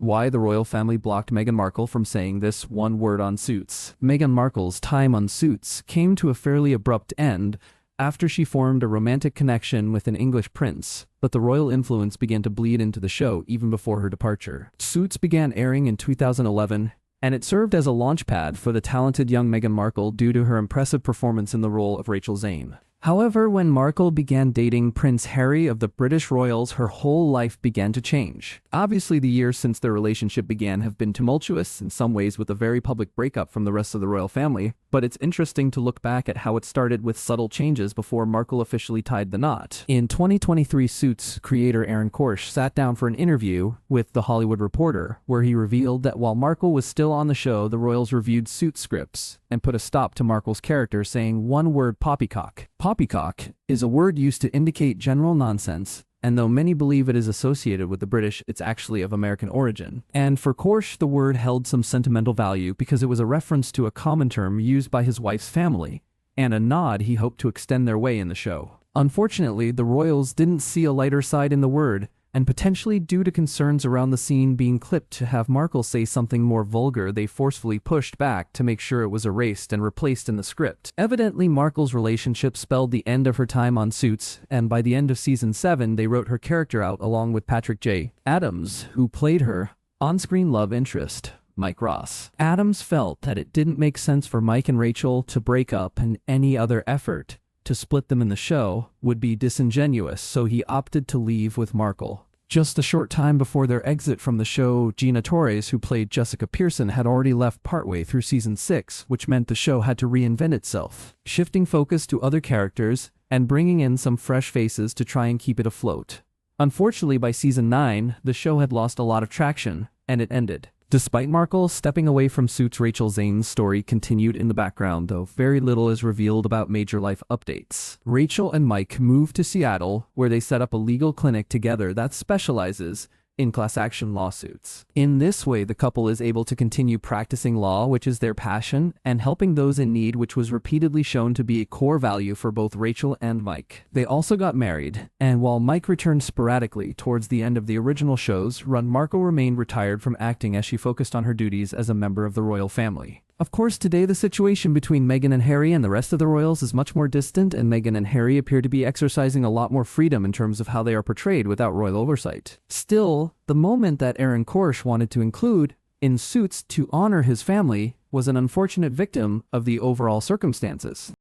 Why the royal family blocked Meghan Markle from saying this one word on Suits. Meghan Markle's time on Suits came to a fairly abrupt end after she formed a romantic connection with an English prince, but the royal influence began to bleed into the show even before her departure. Suits began airing in 2011, and it served as a launchpad for the talented young Meghan Markle due to her impressive performance in the role of Rachel Zane. However, when Markle began dating Prince Harry of the British royals, her whole life began to change. Obviously, the years since their relationship began have been tumultuous, in some ways with a very public breakup from the rest of the royal family, but it's interesting to look back at how it started with subtle changes before Markle officially tied the knot. In 2023, Suits creator Aaron Korsh sat down for an interview with The Hollywood Reporter, where he revealed that while Markle was still on the show, the royals reviewed Suits scripts and put a stop to Markle's character, saying one word: poppycock. Poppycock is a word used to indicate general nonsense, and though many believe it is associated with the British, it's actually of American origin. And for Korsh, the word held some sentimental value because it was a reference to a common term used by his wife's family, and a nod he hoped to extend their way in the show. Unfortunately, the royals didn't see a lighter side in the word, and potentially due to concerns around the scene being clipped to have Markle say something more vulgar, they forcefully pushed back to make sure it was erased and replaced in the script. Evidently, Markle's relationship spelled the end of her time on Suits, and by the end of season 7, they wrote her character out along with Patrick J. Adams, who played her on-screen love interest, Mike Ross. Adams felt that it didn't make sense for Mike and Rachel to break up, and any other effort to split them in the show would be disingenuous, so he opted to leave with Markle. Just a short time before their exit from the show, Gina Torres, who played Jessica Pearson, had already left partway through season 6, which meant the show had to reinvent itself, shifting focus to other characters and bringing in some fresh faces to try and keep it afloat. Unfortunately, by season 9, the show had lost a lot of traction, and it ended. Despite Markle stepping away from Suits, Rachel Zane's story continued in the background, though very little is revealed about major life updates. Rachel and Mike moved to Seattle, where they set up a legal clinic together that specializes in class action lawsuits. In this way, the couple is able to continue practicing law, which is their passion, and helping those in need, which was repeatedly shown to be a core value for both Rachel and Mike. They also got married, and while Mike returned sporadically towards the end of the original show's run, Markle remained retired from acting as she focused on her duties as a member of the royal family. Of course, today the situation between Meghan and Harry and the rest of the royals is much more distant, and Meghan and Harry appear to be exercising a lot more freedom in terms of how they are portrayed without royal oversight. Still, the moment that Aaron Korsh wanted to include in Suits to honor his family was an unfortunate victim of the overall circumstances.